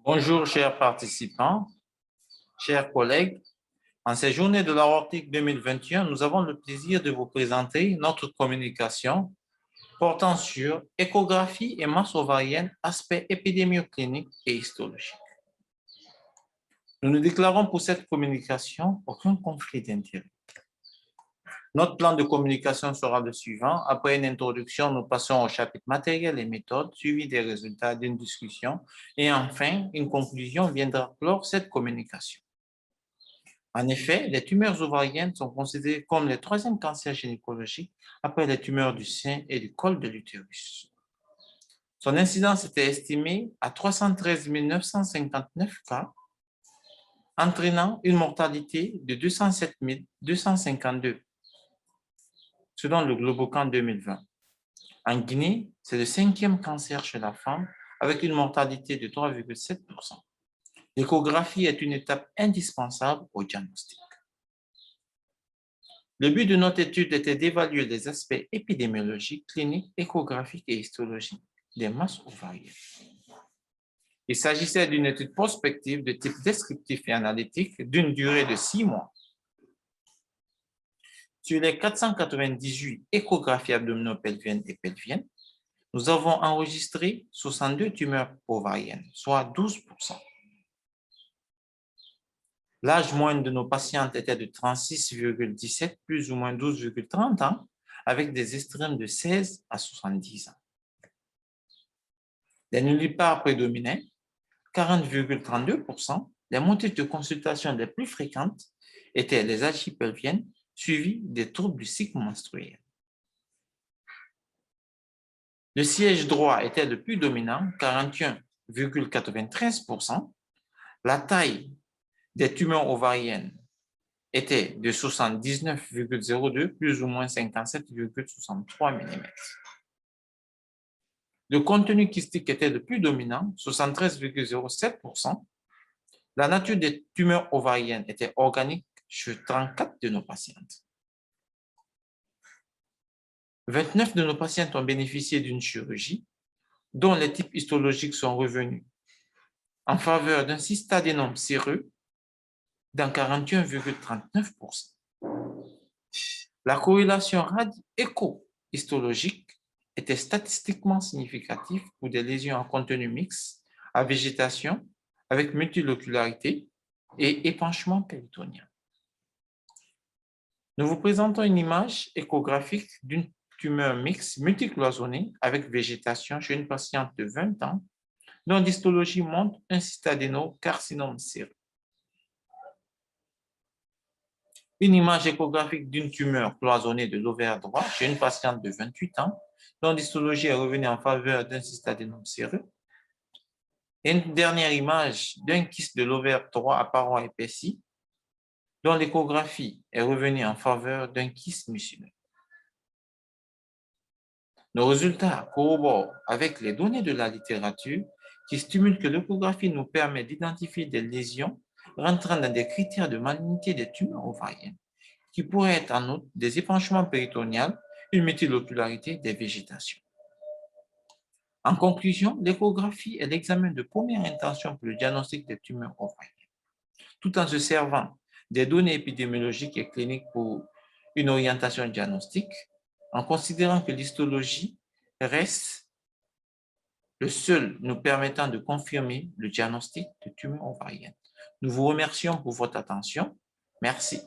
Bonjour, chers participants, chers collègues. En cette journée de l'aortique 2021, nous avons le plaisir de vous présenter notre communication portant sur échographie et masse ovarienne, aspects épidémiocliniques et histologiques. Nous ne déclarons pour cette communication aucun conflit d'intérêts. Notre plan de communication sera le suivant. Après une introduction, nous passons au chapitre matériel et méthodes, suivi des résultats d'une discussion. Et enfin, une conclusion viendra clore cette communication. En effet, les tumeurs ovariennes sont considérées comme le troisième cancer gynécologique après les tumeurs du sein et du col de l'utérus. Son incidence était estimée à 313 959 cas, entraînant une mortalité de 207 252 selon le Globocan 2020. En Guinée, c'est le cinquième cancer chez la femme avec une mortalité de 3,7%. L'échographie est une étape indispensable au diagnostic. Le but de notre étude était d'évaluer les aspects épidémiologiques, cliniques, échographiques et histologiques des masses ovariennes. Il s'agissait d'une étude prospective de type descriptif et analytique d'une durée de 6 mois. Sur les 498 échographies abdominopelviennes et pelviennes, nous avons enregistré 62 tumeurs ovariennes, soit 12%. L'âge moyen de nos patientes était de 36,17, plus ou moins 12,30 ans, avec des extrêmes de 16 à 70 ans. Les nullipares prédominaient, 40,32%. Les motifs de consultation les plus fréquentes étaient les algies pelviennes, suivies des troubles du cycle menstruel. Le siège droit était le plus dominant, 41,93%. La taille des tumeurs ovariennes était de 79,02, plus ou moins 57,63 mm. Le contenu kystique était le plus dominant, 73,07%. La nature des tumeurs ovariennes était organique chez 34 de nos patientes. 29 de nos patientes ont bénéficié d'une chirurgie dont les types histologiques sont revenus en faveur d'un cystadénome séreux dans 41,39%. La corrélation radio-écho-histologique était statistiquement significative pour des lésions en contenu mixte à végétation avec multilocularité et épanchement péritonien. Nous vous présentons une image échographique d'une tumeur mixte multicloisonnée avec végétation chez une patiente de 20 ans dont l'histologie montre un cystadénocarcinome séreux. Une image échographique d'une tumeur cloisonnée de l'ovaire droit chez une patiente de 28 ans dont l'histologie est revenue en faveur d'un cystadénome séreux. Et une dernière image d'un kyste de l'ovaire droit à paroi épaissie dont l'échographie est revenue en faveur d'un kyste mucineux. Nos résultats corroborent avec les données de la littérature qui stimulent que l'échographie nous permet d'identifier des lésions rentrant dans des critères de malignité des tumeurs ovariennes, qui pourraient être en outre des épanchements péritoniales, une multilocularité des végétations. En conclusion, l'échographie est l'examen de première intention pour le diagnostic des tumeurs ovariennes, tout en se servant des données épidémiologiques et cliniques pour une orientation diagnostique, en considérant que l'histologie reste le seul nous permettant de confirmer le diagnostic de tumeur ovarienne. Nous vous remercions pour votre attention. Merci.